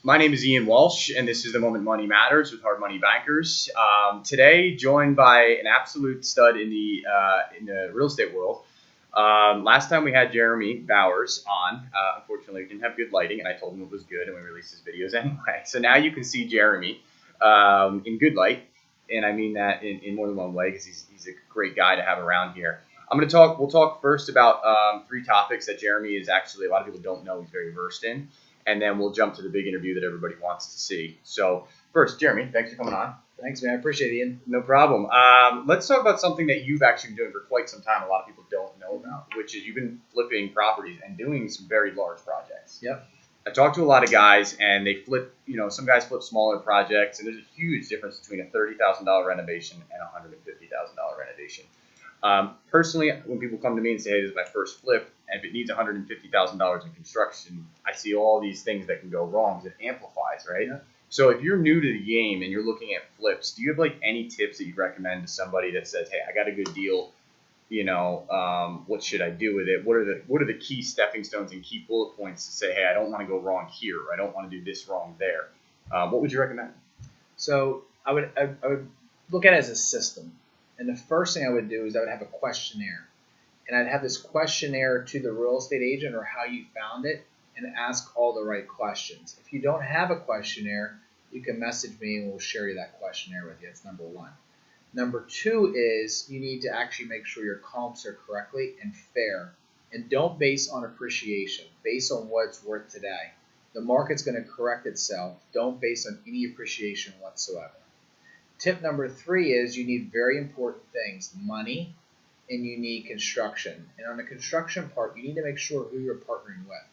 My name is Ian Walsh, and this is The Moment Money Matters with Hard Money Bankers. Today, joined by an absolute stud in the real estate world. Last time we had Jeremy Bowers on. Unfortunately, we didn't have good lighting, and I told him it was good, and we released his videos anyway. So now you can see Jeremy in good light, and I mean that in more than one way because he's a great guy to have around here. We'll talk first about three topics that Jeremy is actually, a lot of people don't know he's very versed in. And then we'll jump to the big interview that everybody wants to see. So first, Jeremy, thanks for coming on. Thanks, man. I appreciate it, Ian. No problem. Let's talk about something that you've actually been doing for quite some time. A lot of people don't know about, which is you've been flipping properties and doing some very large projects. Yep. I talked to a lot of guys, and they flip. Some guys flip smaller projects, and there's a huge difference between a $30,000 renovation and a $150,000 renovation. Personally, when people come to me and say, hey, this is my first flip, and if it needs $150,000 in construction, I see all these things that can go wrong because it amplifies, right? Yeah. So if you're new to the game and you're looking at flips, do you have any tips that you recommend to somebody that says, hey, I got a good deal, what should I do with it? What are the key stepping stones and key bullet points to say, hey, I don't want to go wrong here, or I don't want to do this wrong there? What would you recommend? So I would look at it as a system. And the first thing I would do is I would have a questionnaire. And I'd have this questionnaire to the real estate agent or how you found it and ask all the right questions. If you don't have a questionnaire, you can message me and we'll share you that questionnaire with you. That's number one. Number two is you need to actually make sure your comps are correctly and fair. And don't base on appreciation. Base on what it's worth today. The market's going to correct itself. Don't base on any appreciation whatsoever. Tip number three is you need very important things, money, and you need construction. And on the construction part, you need to make sure who you're partnering with.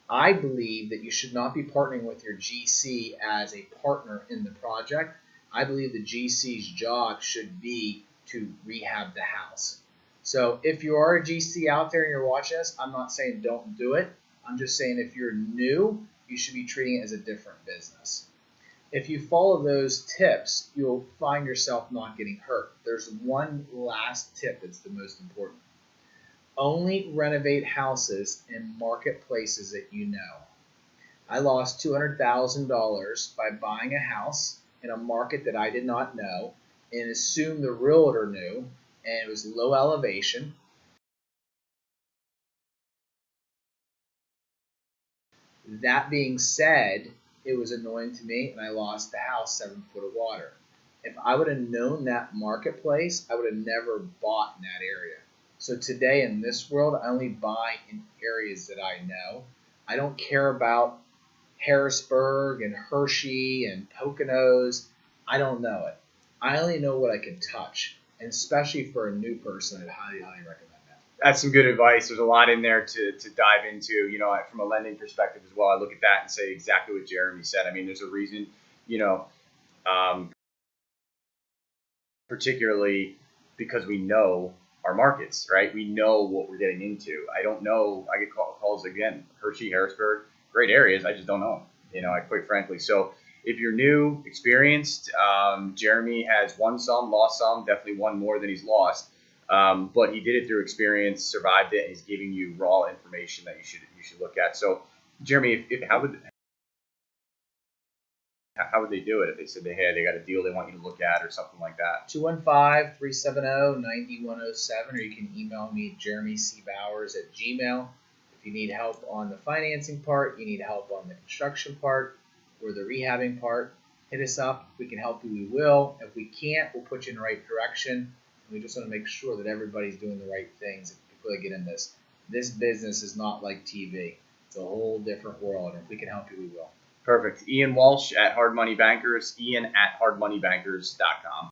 I believe that you should not be partnering with your GC as a partner in the project. I believe the GC's job should be to rehab the house. So if you are a GC out there and you're watching this, I'm not saying don't do it. I'm just saying if you're new, you should be treating it as a different business. If you follow those tips, you'll find yourself not getting hurt. There's one last tip that's the most important. Only renovate houses in marketplaces that you know. I lost $200,000 by buying a house in a market that I did not know and assumed the realtor knew, and it was low elevation. That being said, it was annoying to me, and I lost the house 7 foot of water. If I would have known that marketplace, I would have never bought in that area. So today in this world, I only buy in areas that I know. I don't care about Harrisburg and Hershey and Poconos. I don't know it. I only know what I can touch, and especially for a new person, I'd highly, highly recommend that. That's some good advice. There's a lot in there to dive into. From a lending perspective as well, I look at that and say exactly what Jeremy said. I mean, there's a reason, particularly because we know our markets, right? We know what we're getting into. I don't know. I get calls again, Hershey, Harrisburg, great areas. I just don't know them, quite frankly. So if you're new, experienced, Jeremy has won some, lost some, definitely won more than he's lost. But he did it through experience, survived it, and he's giving you raw information that you should look at. So, Jeremy, how would they do it if they said they got a deal they want you to look at or something like that? 215-370-9107, or you can email me jeremycbowers@gmail. If you need help on the financing part, you need help on the construction part, or the rehabbing part, hit us up. If we can help you, we will. If we can't, we'll put you in the right direction. We just want to make sure that everybody's doing the right things before they get in this. This business is not like TV. It's a whole different world, and if we can help you, we will. Perfect. Ian Walsh at Hard Money Bankers, Ian at hardmoneybankers.com.